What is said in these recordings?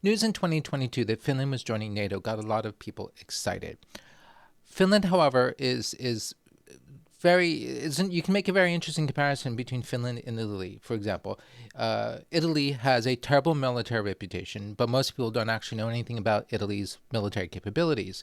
News in 2022 that Finland was joining NATO got a lot of people excited. Finland, however, is very isn't you can make a very interesting comparison between Finland and Italy. For example, Italy has a terrible military reputation, but most people don't actually know anything about Italy's military capabilities.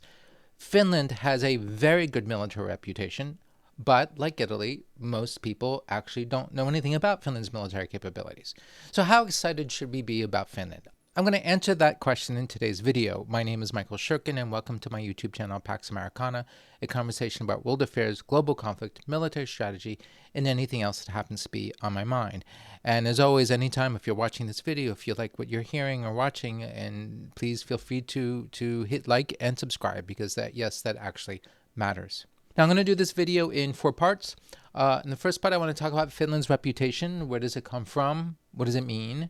Finland has a very good military reputation, but like Italy, most people actually don't know anything about Finland's military capabilities. So how excited should we be about Finland? I'm going to answer that question in today's video. My name is Michael Shurkin, and welcome to my YouTube channel, Pax Americana, a conversation about world affairs, global conflict, military strategy, and anything else that happens to be on my mind. And as always, anytime if you're watching this video, if you like what you're hearing or watching, and please feel free to hit like and subscribe, because that actually matters. Now, I'm going to do this video in 4 parts. In the first part, I want to talk about Finland's reputation. Where does it come from? What does it mean?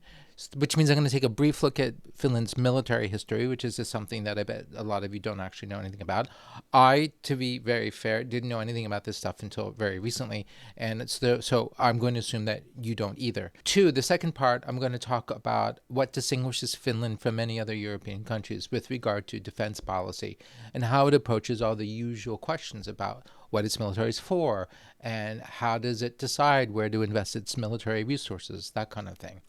Which means I'm going to take a brief look at Finland's military history, which is just something that I bet a lot of you don't actually know anything about. I, to be very fair, didn't know anything about this stuff until very recently, and so I'm going to assume that you don't either. 2, the second part, I'm going to talk about what distinguishes Finland from many other European countries with regard to defense policy and how it approaches all the usual questions about what its military is for and how does it decide where to invest its military resources, that kind of thing.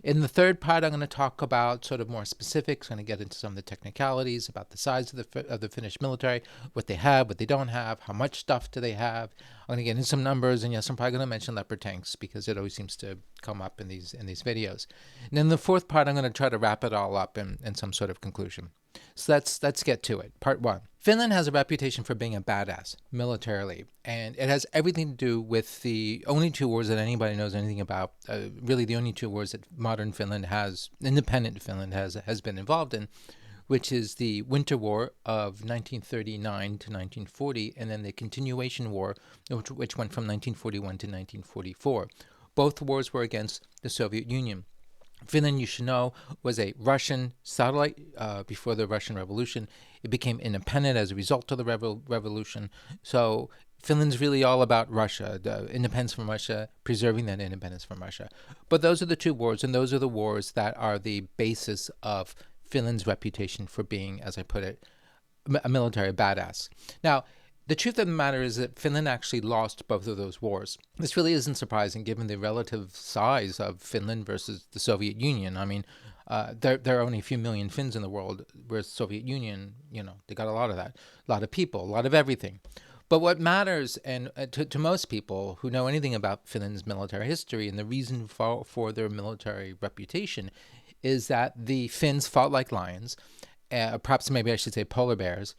In the third part, I'm going to talk about sort of more specifics. I'm going to get into some of the technicalities about the size of the Finnish military, what they have, what they don't have, how much stuff do they have. I'm going to get into some numbers, and yes, I'm probably going to mention Leopard tanks because it always seems to come up in these videos. And then the fourth part, I'm going to try to wrap it all up in some sort of conclusion. So let's get to it. Part 1. Finland has a reputation for being a badass militarily, and it has everything to do with the only 2 wars that anybody knows anything about, really the only 2 wars that modern Finland has, independent Finland has been involved in, which is the Winter War of 1939 to 1940, and then the Continuation War, which went from 1941 to 1944. Both wars were against the Soviet Union. Finland, you should know, was a Russian satellite before the Russian Revolution. It became independent as a result of the revolution. So Finland's really all about Russia, the independence from Russia, preserving that independence from Russia. But those are the 2 wars, and those are the wars that are the basis of Finland's reputation for being, as I put it, a military badass. Now, the truth of the matter is that Finland actually lost both of those wars. This really isn't surprising given the relative size of Finland versus the Soviet Union. I mean, there are only a few million Finns in the world, whereas the Soviet Union, they got a lot of that, a lot of people, a lot of everything. But what matters, and to most people who know anything about Finland's military history and the reason for their military reputation, is that the Finns fought like lions, perhaps maybe I should say polar bears,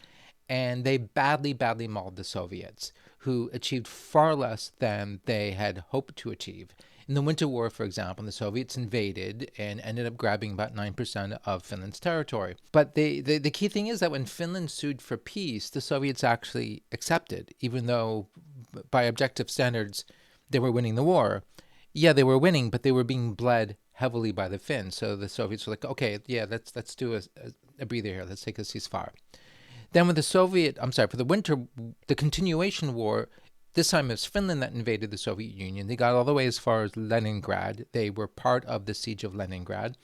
and they badly mauled the Soviets, who achieved far less than they had hoped to achieve. In the Winter War, for example, the Soviets invaded and ended up grabbing about 9% of Finland's territory. But the key thing is that when Finland sued for peace, the Soviets actually accepted, even though by objective standards they were winning the war. Yeah, they were winning, but they were being bled heavily by the Finns. So the Soviets were like, okay, yeah, let's do a breather here. Let's take a ceasefire. Then with for the Continuation War, this time it was Finland that invaded the Soviet Union. They got all the way as far as Leningrad. They were part of the siege of Leningrad.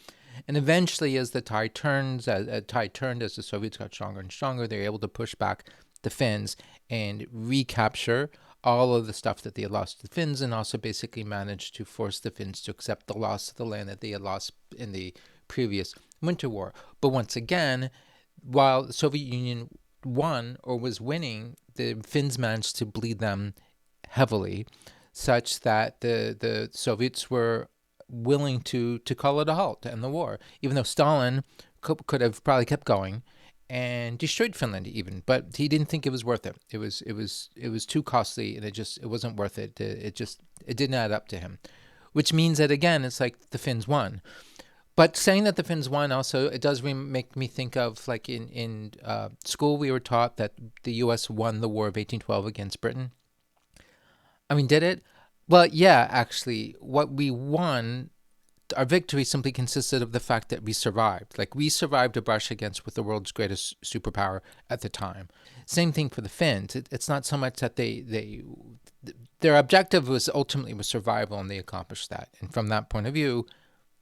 And eventually, as the tide turned, as the Soviets got stronger and stronger, they were able to push back the Finns and recapture all of the stuff that they had lost to the Finns, and also basically managed to force the Finns to accept the loss of the land that they had lost in the previous Winter War. But once again, while the Soviet Union won or was winning, the Finns managed to bleed them heavily, such that the Soviets were willing to call it a halt to end the war, even though Stalin could have probably kept going and destroyed Finland even, but he didn't think it was worth it. It was too costly, and it wasn't worth it. It didn't add up to him, which means that again, it's like the Finns won. But saying that the Finns won also, it does make me think of, like in school, we were taught that the U.S. won the War of 1812 against Britain. I mean, did it? Well, yeah, actually, what we won, our victory simply consisted of the fact that we survived. Like, we survived a brush against with the world's greatest superpower at the time. Same thing for the Finns. It's not so much that their objective was ultimately survival, and they accomplished that. And from that point of view,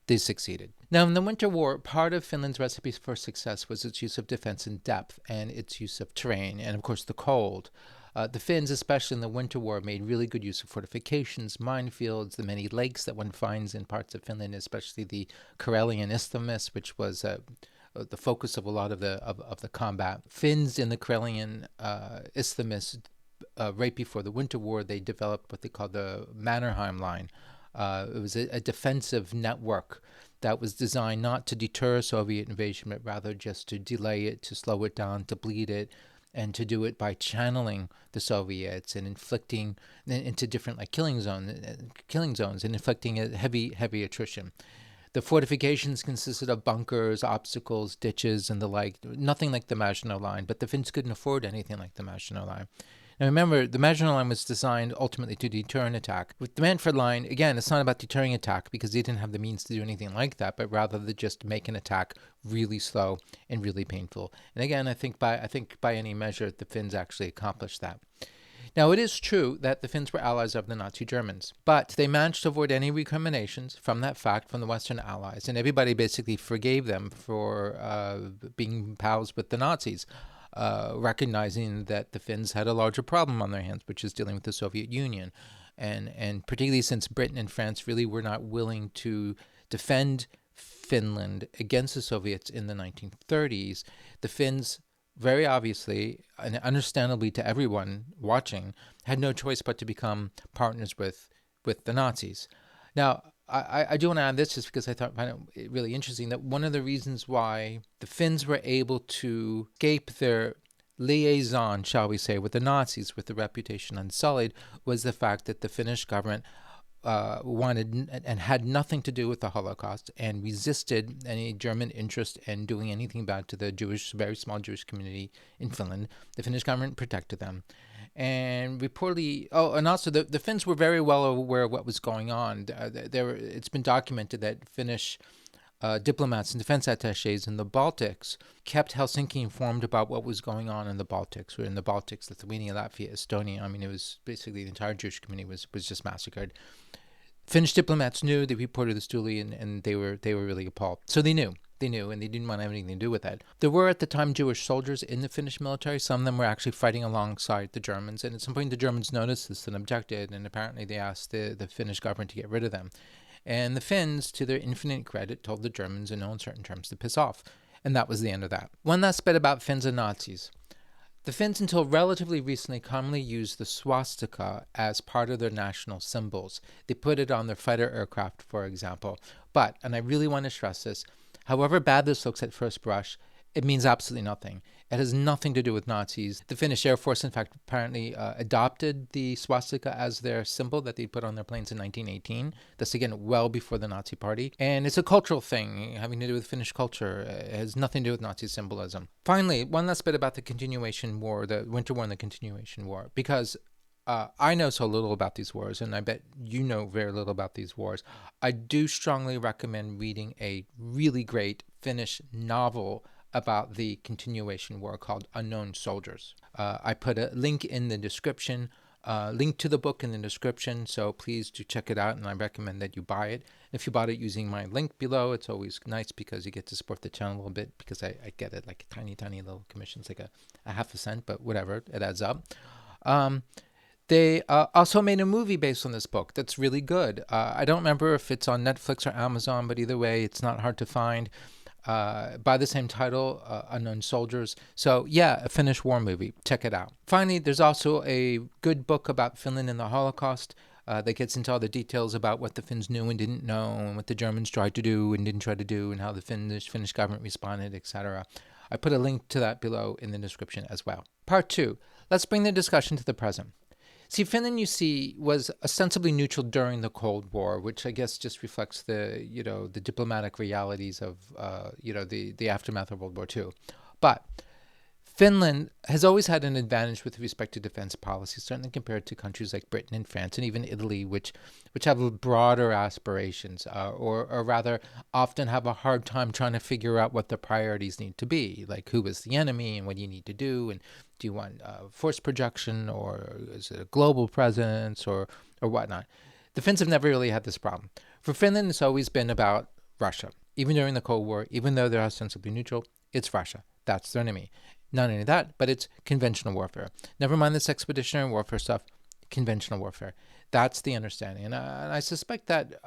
They succeeded. Now, in the Winter War, part of Finland's recipe for success was its use of defense in depth and its use of terrain, and of course the cold. The Finns, especially in the Winter War, made really good use of fortifications, minefields, the many lakes that one finds in parts of Finland, especially the Karelian Isthmus, which was the focus of a lot of the combat. Finns in the Karelian Isthmus, right before the Winter War, they developed what they called the Mannerheim Line. It was a defensive network that was designed not to deter Soviet invasion, but rather just to delay it, to slow it down, to bleed it, and to do it by channeling the Soviets and inflicting into different killing zones and inflicting a heavy attrition. The fortifications consisted of bunkers, obstacles, ditches, and the like. Nothing like the Maginot Line, but the Finns couldn't afford anything like the Maginot Line. Now remember, the Maginot Line was designed ultimately to deter an attack. With the Manfred Line, again, it's not about deterring attack because they didn't have the means to do anything like that, but rather to just make an attack really slow and really painful. And again, I think by any measure, the Finns actually accomplished that. Now, it is true that the Finns were allies of the Nazi Germans, but they managed to avoid any recriminations from that fact from the Western Allies, and everybody basically forgave them for being pals with the Nazis. Recognizing that the Finns had a larger problem on their hands, which is dealing with the Soviet Union. And particularly since Britain and France really were not willing to defend Finland against the Soviets in the 1930s, the Finns very obviously and understandably to everyone watching had no choice but to become partners with the Nazis. Now, I do want to add this just because I find it really interesting that one of the reasons why the Finns were able to escape their liaison, shall we say, with the Nazis with the reputation unsullied was the fact that the Finnish government wanted and had nothing to do with the Holocaust and resisted any German interest in doing anything bad to the very small Jewish community in Finland. The Finnish government protected them. And reportedly, and also the Finns were very well aware of what was going on. It's been documented that Finnish diplomats and defense attachés in the Baltics kept Helsinki informed about what was going on in the Baltics, or in the Baltics, Lithuania, Latvia, Estonia. I mean, it was basically the entire Jewish community was just massacred. Finnish diplomats knew. They reported this duly, and they were really appalled. So they knew, and they didn't want to have anything to do with that. There were at the time Jewish soldiers in the Finnish military. Some of them were actually fighting alongside the Germans, and at some point the Germans noticed this and objected, and apparently they asked the Finnish government to get rid of them. And the Finns, to their infinite credit, told the Germans in no uncertain terms to piss off. And that was the end of that. One last bit about Finns and Nazis. The Finns, until relatively recently, commonly used the swastika as part of their national symbols. They put it on their fighter aircraft, for example. But, and I really want to stress this, however bad this looks at first brush, it means absolutely nothing. It has nothing to do with Nazis. The Finnish Air Force, in fact, apparently adopted the swastika as their symbol that they put on their planes in 1918. That's, again, well before the Nazi Party. And it's a cultural thing having to do with Finnish culture. It has nothing to do with Nazi symbolism. Finally, one last bit about the Continuation War, the Winter War and the Continuation War, because I know so little about these wars, and I bet you know very little about these wars. I do strongly recommend reading a really great Finnish novel about the Continuation War called Unknown Soldiers. I put a link in the description, link to the book in the description, so please do check it out, and I recommend that you buy it. If you bought it using my link below, it's always nice because you get to support the channel a little bit, because I get it like tiny little commissions, like a half a cent, but whatever, it adds up. They also made a movie based on this book that's really good. I don't remember if it's on Netflix or Amazon, but either way, it's not hard to find. By the same title, Unknown Soldiers. So yeah, a Finnish war movie. Check it out. Finally, there's also a good book about Finland and the Holocaust that gets into all the details about what the Finns knew and didn't know, and what the Germans tried to do and didn't try to do, and how the Finnish government responded, etc. I put a link to that below in the description as well. Part 2. Let's bring the discussion to the present. See, Finland, you see, was ostensibly neutral during the Cold War, which I guess just reflects the diplomatic realities of, the aftermath of World War II. But Finland has always had an advantage with respect to defense policy, certainly compared to countries like Britain and France and even Italy, which have broader aspirations, or rather often have a hard time trying to figure out what the priorities need to be, like who is the enemy and what you need to do, and do you want force projection, or is it a global presence, or whatnot. The Finns have never really had this problem. For Finland, it's always been about Russia. Even during the Cold War, even though they're ostensibly neutral, it's Russia. That's their enemy. Not only that, but it's conventional warfare. Never mind this expeditionary warfare stuff, conventional warfare. That's the understanding. And I suspect that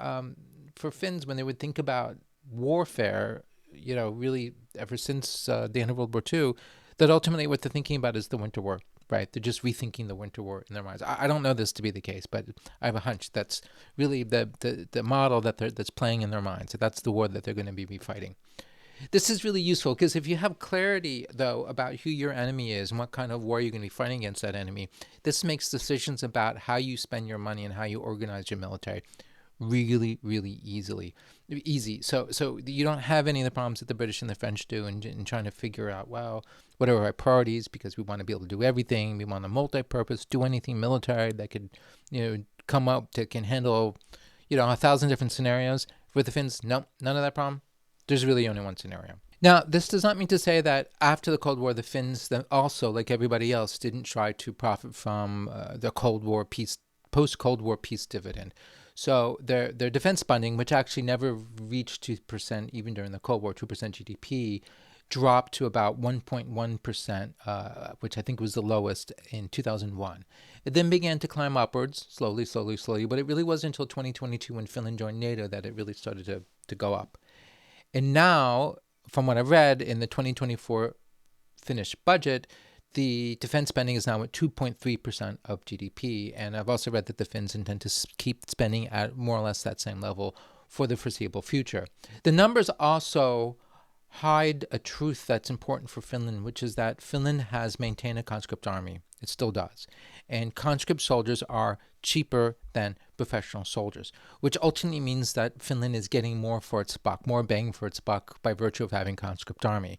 for Finns, when they would think about warfare, really ever since the end of World War II, that ultimately what they're thinking about is the Winter War, right? They're just rethinking the Winter War in their minds. I don't know this to be the case, but I have a hunch that's really the model that's playing in their minds. So that's the war that they're going to be fighting. This is really useful because if you have clarity, though, about who your enemy is and what kind of war you're going to be fighting against that enemy, this makes decisions about how you spend your money and how you organize your military really, really easy. So you don't have any of the problems that the British and the French do in trying to figure out, well, what are our priorities, because we want to be able to do everything. We want a multi-purpose, do anything military that could, come up that can handle, 1,000 different scenarios. With the Finns, no, none of that problem. There's really only one scenario. Now, this does not mean to say that after the Cold War, the Finns also, like everybody else, didn't try to profit from the Cold War peace, post-Cold War peace dividend. So their defense spending, which actually never reached 2% even during the Cold War, 2% GDP, dropped to about 1.1%, which I think was the lowest in 2001. It then began to climb upwards, slowly, but it really wasn't until 2022 when Finland joined NATO that it really started to go up. And now, from what I've read in the 2024 Finnish budget, the defense spending is now at 2.3% of GDP. And I've also read that the Finns intend to keep spending at more or less that same level for the foreseeable future. The numbers also hide a truth that's important for Finland, which is that Finland has maintained a conscript army. It still does. And conscript soldiers are cheaper than professional soldiers, which ultimately means that Finland is getting more for its buck, more bang for its buck by virtue of having conscript army.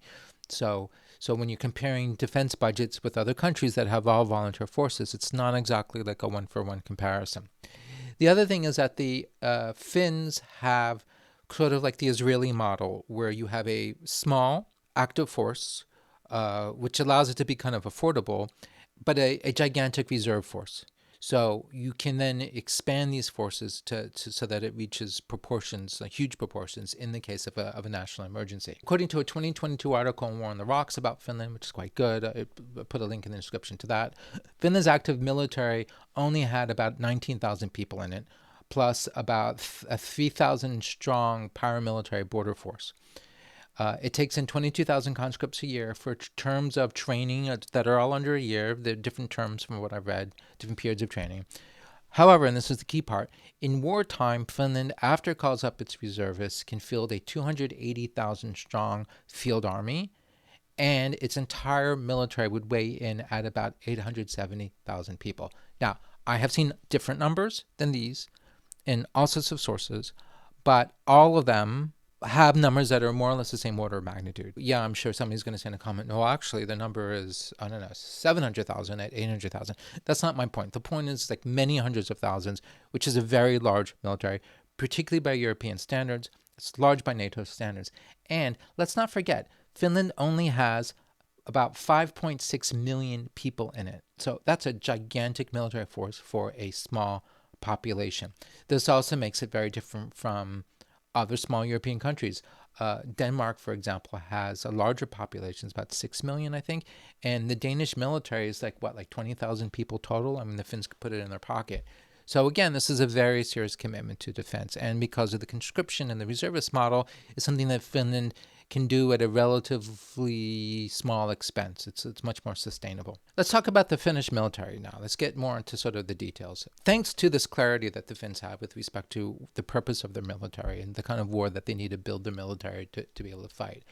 So when you're comparing defense budgets with other countries that have all volunteer forces, it's not exactly like a one-for-one comparison. The other thing is that the Finns have sort of like the Israeli model, where you have a small active force, which allows it to be kind of affordable, but a gigantic reserve force. So you can then expand these forces so that it reaches proportions, huge proportions, in the case of a national emergency. According to a 2022 article in War on the Rocks about Finland, which is quite good, I put a link in the description to that, Finland's active military only had about 19,000 people in it, plus about a 3,000 strong paramilitary border force. It takes in 22,000 conscripts a year for terms of training that are all under a year. There are different terms from what I've read, different periods of training. However, and this is the key part, in wartime, Finland, after it calls up its reservists, can field a 280,000 strong field army, and its entire military would weigh in at about 870,000 people. Now, I have seen different numbers than these in all sorts of sources, but all of them have numbers that are more or less the same order of magnitude. Yeah, I'm sure somebody's going to send a comment, no, actually, the number is, 700,000 at 800,000. That's not my point. The point is like many hundreds of thousands, which is a very large military, particularly by European standards. It's large by NATO standards. And let's not forget, Finland only has about 5.6 million people in it. So that's a gigantic military force for a small population. This also makes it very different from other small European countries. Denmark, for example, has a larger population. It's about 6 million, I think. And the Danish military is like 20,000 people total? I mean, the Finns could put it in their pocket. So again, this is a very serious commitment to defense. And because of the conscription and the reservist model, it's something that Finland can do at a relatively small expense. It's much more sustainable. Let's talk about the Finnish military now. Let's get more into sort of the details. Thanks to this clarity that the Finns have with respect to the purpose of their military and the kind of war that they need to build their military to be able to fight,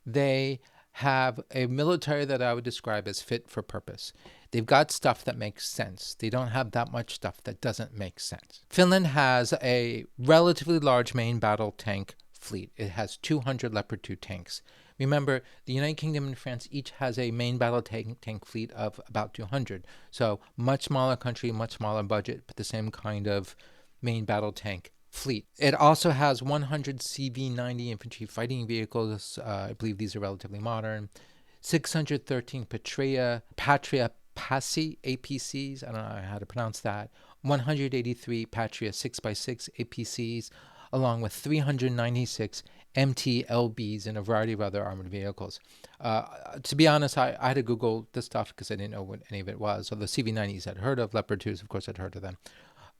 they have a military that I would describe as fit for purpose. They've got stuff that makes sense. They don't have that much stuff that doesn't make sense. Finland has a relatively large main battle tank fleet. It has 200 Leopard 2 tanks. Remember, the United Kingdom and France each has a main battle tank fleet of about 200. So much smaller country, much smaller budget, but the same kind of main battle tank fleet. It also has 100 CV-90 infantry fighting vehicles. I believe these are relatively modern. 613 Patria Passi APCs. I don't know how to pronounce that. 183 Patria 6x6 APCs. along with 396 MTLBs and a variety of other armored vehicles. To be honest, I had to Google this stuff because I didn't know what any of it was. So the CV90s I'd heard of, Leopard 2s, of course, I'd heard of them.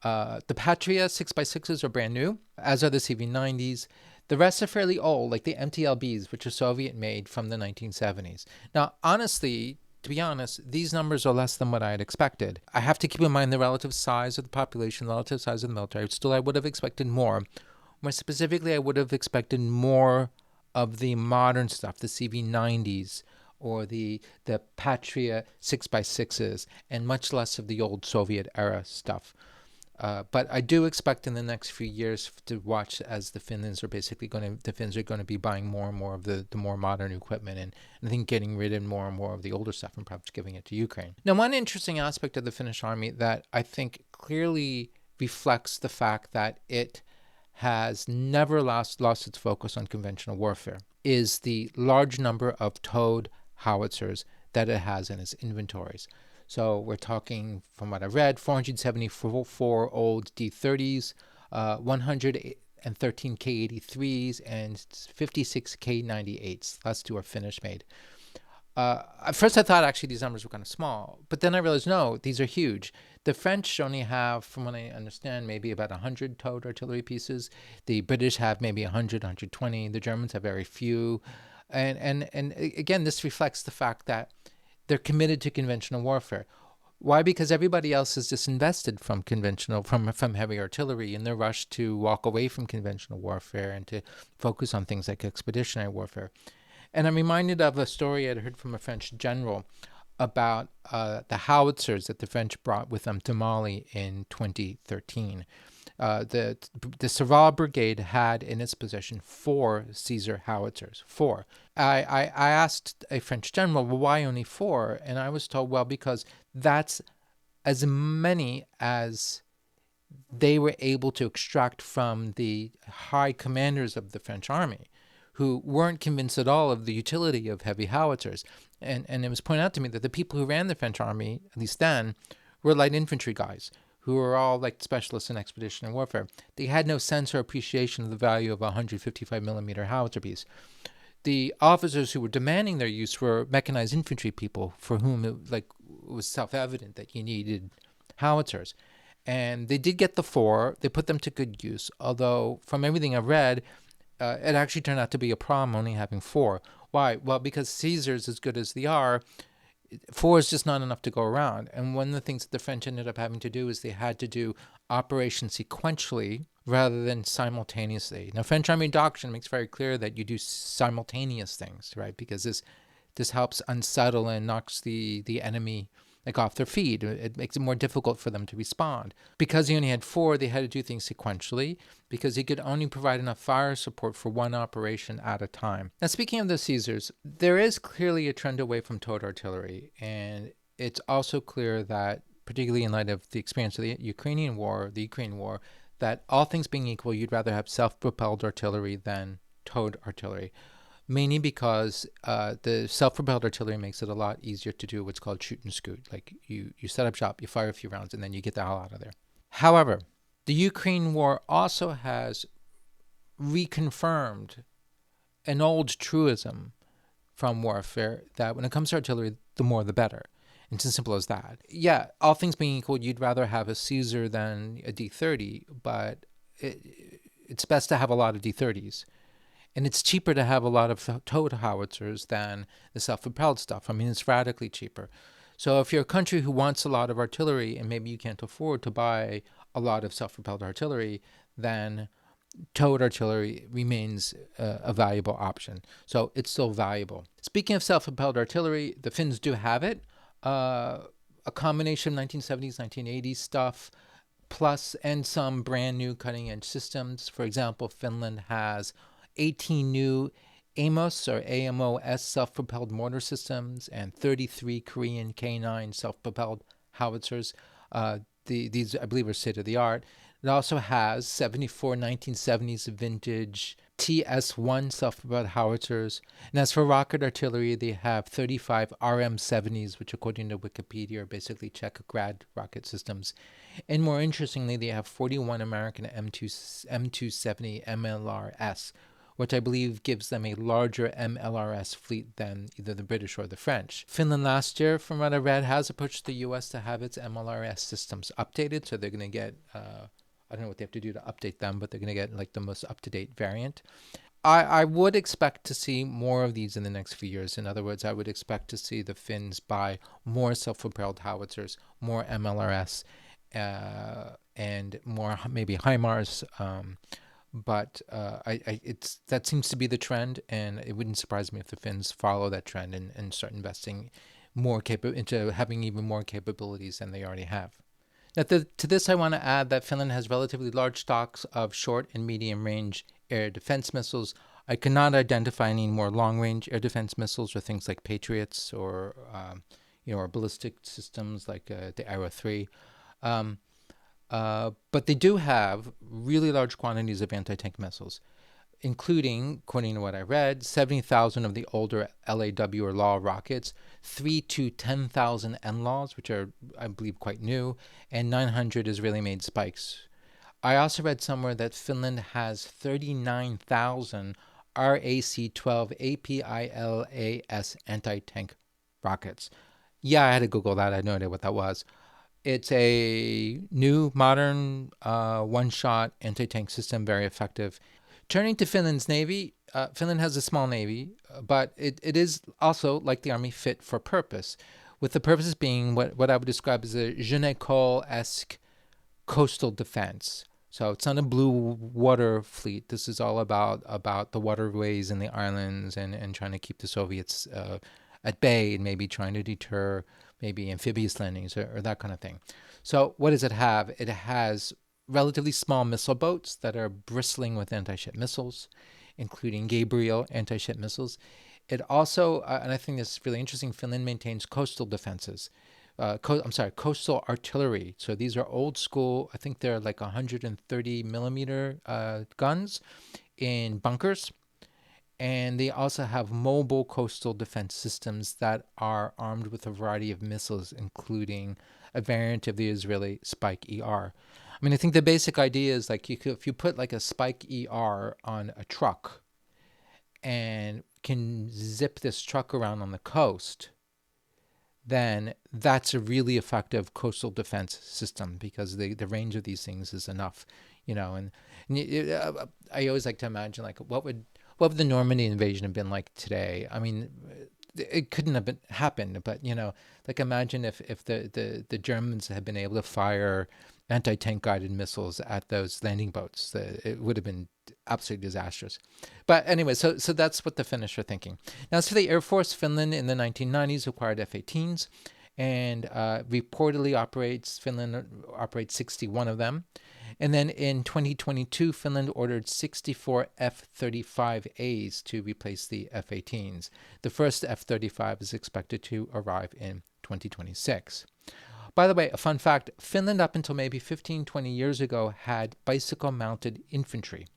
The Patria 6x6s are brand new, as are the CV90s. The rest are fairly old, like the MTLBs, which are Soviet made from the 1970s. Now, honestly, to be honest, these numbers are less than what I had expected. I have to keep in mind the relative size of the population, the relative size of the military. Still, I would have expected more. More specifically, I would have expected more of the modern stuff, the CV90s or the Patria 6x6s, and much less of the old Soviet era stuff. But I do expect in the next few years to watch as the Finns are going to be buying more and more of the more modern equipment, and I think getting rid of more and more of the older stuff and perhaps giving it to Ukraine. Now, one interesting aspect of the Finnish army that I think clearly reflects the fact that it has never lost its focus on conventional warfare is the large number of towed howitzers that it has in its inventories. So we're talking, from what I've read, 474 old D-30s, 113 K-83s, and 56 K-98s. Last two are Finnish made. At first I thought actually these numbers were kind of small, but then I realized no, these are huge. The French only have, from what I understand, maybe about 100 towed artillery pieces. The British have maybe 100, 120. The Germans have very few. And again, this reflects the fact that they're committed to conventional warfare. Why? Because everybody else is disinvested from from heavy artillery, and they're rushed to walk away from conventional warfare and to focus on things like expeditionary warfare. And I'm reminded of a story I'd heard from a French general about the howitzers that the French brought with them to Mali in 2013. The Serval Brigade had in its possession 4 Caesar howitzers. 4. I asked a French general, well, why only 4? And I was told, well, because that's as many as they were able to extract from the high commanders of the French army, who weren't convinced at all of the utility of heavy howitzers. And it was pointed out to me that the people who ran the French army, at least then, were light infantry guys who were all like specialists in expeditionary warfare. They had no sense or appreciation of the value of a 155 millimeter howitzer piece. The officers who were demanding their use were mechanized infantry people for whom it was self-evident that you needed howitzers. And they did get the 4. They put them to good use, although from everything I've read, it actually turned out to be a problem only having 4. Why? Well, because Caesars, as good as they are, 4 is just not enough to go around. And one of the things that the French ended up having to do is they had to do operations sequentially rather than simultaneously. Now, French Army doctrine makes very clear that you do simultaneous things, right? Because this helps unsettle and knocks the enemy off their feet. It makes it more difficult for them to respond. Because he only had 4, they had to do things sequentially because he could only provide enough fire support for one operation at a time. Now, speaking of the Caesars, there is clearly a trend away from towed artillery, and it's also clear that, particularly in light of the experience of the Ukraine war, that all things being equal, you'd rather have self-propelled artillery than towed artillery. Mainly because the self-propelled artillery makes it a lot easier to do what's called shoot and scoot. Like you set up shop, you fire a few rounds, and then you get the hell out of there. However, the Ukraine war also has reconfirmed an old truism from warfare that when it comes to artillery, the more the better. It's as simple as that. Yeah, all things being equal, you'd rather have a Caesar than a D-30, but it's best to have a lot of D-30s. And it's cheaper to have a lot of towed howitzers than the self-propelled stuff. I mean, it's radically cheaper. So if you're a country who wants a lot of artillery and maybe you can't afford to buy a lot of self-propelled artillery, then towed artillery remains a valuable option. So it's still valuable. Speaking of self-propelled artillery, the Finns do have it. A combination of 1970s, 1980s stuff, plus and some brand new cutting-edge systems. For example, Finland has 18 new AMOS or AMOS self-propelled mortar systems and 33 Korean K9 self-propelled howitzers. These, I believe, are state-of-the-art. It also has 74 1970s vintage TS-1 self-propelled howitzers. And as for rocket artillery, they have 35 RM-70s, which according to Wikipedia are basically Czech Grad rocket systems. And more interestingly, they have 41 American M270 MLRS, which I believe gives them a larger MLRS fleet than either the British or the French. Finland last year, from what I read, has approached the US to have its MLRS systems updated, so they're going to get I don't know what they have to do to update them, but they're going to get like the most up-to-date variant. I would expect to see more of these in the next few years. In other words, I would expect to see the Finns buy more self-propelled howitzers, more MLRS, and more maybe HIMARS. But that seems to be the trend, and it wouldn't surprise me if the Finns follow that trend and start investing into having even more capabilities than they already have. Now, to this, I want to add that Finland has relatively large stocks of short and medium range air defense missiles. I cannot identify any more long range air defense missiles or things like Patriots or or ballistic systems like the Arrow 3. But they do have really large quantities of anti-tank missiles, including, according to what I read, 70,000 of the older LAW or LAW rockets, 3 to 10,000 NLAWs, which are, I believe, quite new, and 900 Israeli-made spikes. I also read somewhere that Finland has 39,000 RAC-12 APILAS anti-tank rockets. Yeah, I had to Google that. I had no idea what that was. It's a new, modern, one-shot anti-tank system, very effective. Turning to Finland's navy, Finland has a small navy, but it is also, like the army, fit for purpose, with the purpose being what I would describe as a je ne esque coastal defense. So it's not a blue water fleet. This is all about the waterways and the islands and trying to keep the Soviets at bay and maybe trying to deter maybe amphibious landings or that kind of thing. So what does it have? It has relatively small missile boats that are bristling with anti-ship missiles, including Gabriel anti-ship missiles. It also, and I think this is really interesting, Finland maintains coastal defenses. Coastal artillery. So these are old school, I think they're like 130 millimeter guns in bunkers. And they also have mobile coastal defense systems that are armed with a variety of missiles, including a variant of the Israeli Spike ER. I mean, I think the basic idea is like if you put like a Spike ER on a truck and can zip this truck around on the coast, then that's a really effective coastal defense system because the range of these things is enough, And I always like to imagine like what would the Normandy invasion have been like today? I mean, it couldn't have happened, but like imagine if the Germans had been able to fire anti-tank guided missiles at those landing boats. It would have been absolutely disastrous. But anyway, so that's what the Finnish are thinking. Now, as for the Air Force, Finland in the 1990s acquired F-18s, and Finland operates 61 of them. And then in 2022, Finland ordered 64 F-35As to replace the F-18s. The first F-35 is expected to arrive in 2026. By the way, a fun fact, Finland up until maybe 15, 20 years ago had bicycle-mounted infantry.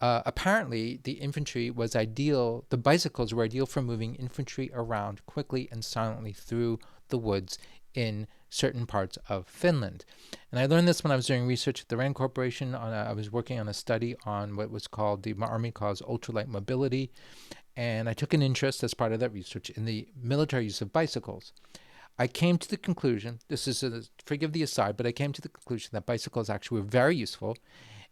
Apparently, the infantry was ideal, the bicycles were ideal for moving infantry around quickly and silently through the woods in certain parts of Finland. And I learned this when I was doing research at the RAND Corporation. I was working on a study on what was called, the Army calls ultralight mobility. And I took an interest as part of that research in the military use of bicycles. I came to the conclusion, forgive the aside, but I came to the conclusion that bicycles actually were very useful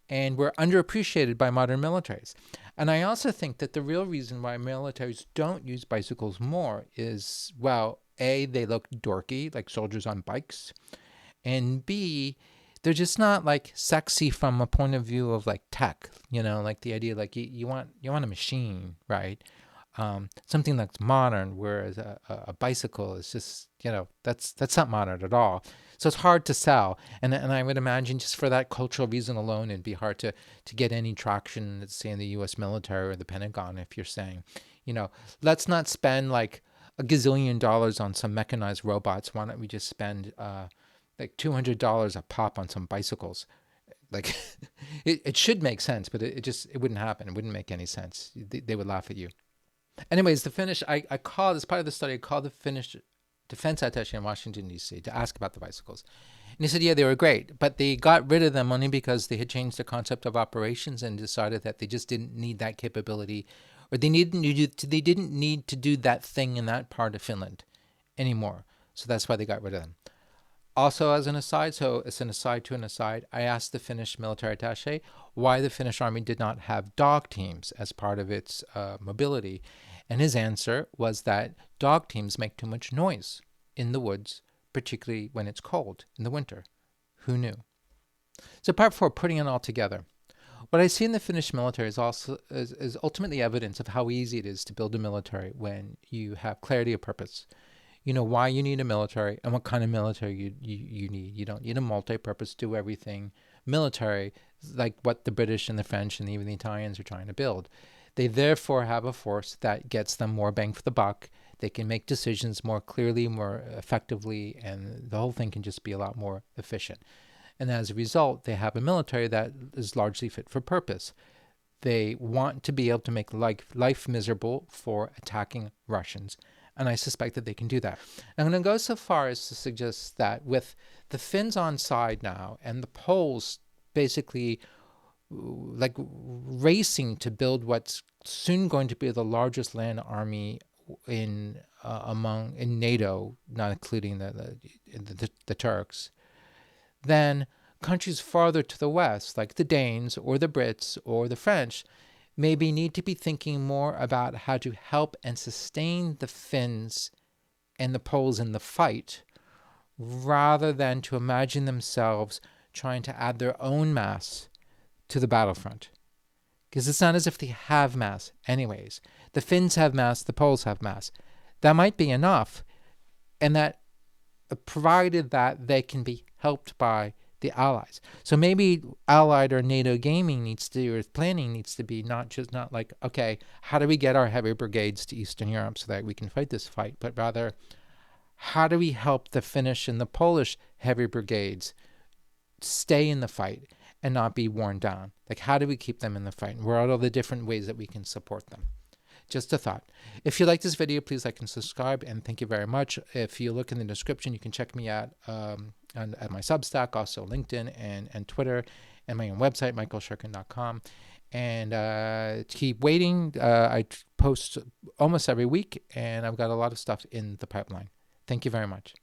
and were underappreciated by modern militaries. And I also think that the real reason why militaries don't use bicycles more is, well, A, they look dorky, like soldiers on bikes, and B, they're just not like sexy from a point of view of like tech, like the idea like you want a machine, right? Something that's modern, whereas a bicycle is just, that's not modern at all. So it's hard to sell. And I would imagine just for that cultural reason alone, it'd be hard to get any traction, let's say in the U.S. military or the Pentagon, if you're saying, let's not spend like a gazillion dollars on some mechanized robots. Why don't we just spend like $200 a pop on some bicycles? Like, it should make sense, but it wouldn't happen. It wouldn't make any sense. They would laugh at you. Anyways, the Finnish, I called, as part of the study, I called the Finnish defense attaché in Washington, D.C. to ask about the bicycles. And he said, yeah, they were great, but they got rid of them only because they had changed the concept of operations and decided that they just didn't need that capability, or they didn't need to do that thing in that part of Finland anymore. So that's why they got rid of them. Also, as an aside, so it's an aside to an aside, I asked the Finnish military attaché why the Finnish army did not have dog teams as part of its mobility. And his answer was that dog teams make too much noise in the woods, particularly when it's cold in the winter. Who knew? So part 4, putting it all together. What I see in the Finnish military is ultimately evidence of how easy it is to build a military when you have clarity of purpose. You know why you need a military and what kind of military you need. You don't need a multi-purpose, do everything military like what the British and the French and even the Italians are trying to build. They therefore have a force that gets them more bang for the buck. They can make decisions more clearly, more effectively, and the whole thing can just be a lot more efficient. And as a result, they have a military that is largely fit for purpose. They want to be able to make life miserable for attacking Russians. And I suspect that they can do that. I'm going to go so far as to suggest that with the Finns on side now and the Poles basically like racing to build what's soon going to be the largest land army in NATO, not including the Turks, then countries farther to the west, like the Danes or the Brits or the French, maybe need to be thinking more about how to help and sustain the Finns and the Poles in the fight, rather than to imagine themselves trying to add their own mass to the battlefront. Because it's not as if they have mass anyways. The Finns have mass, the Poles have mass. That might be enough, and that provided that they can be helped by the allies. So maybe allied or NATO gaming needs to, or planning needs to be not like, okay, how do we get our heavy brigades to Eastern Europe so that we can fight this fight, but rather, how do we help the Finnish and the Polish heavy brigades stay in the fight and not be worn down? Like, how do we keep them in the fight? And what are all the different ways that we can support them? Just a thought. If you like this video, please like and subscribe, and thank you very much. If you look in the description, you can check me out at my Substack, also LinkedIn and Twitter, and my own website, michaelshirkin.com. And keep waiting. I post almost every week, and I've got a lot of stuff in the pipeline. Thank you very much.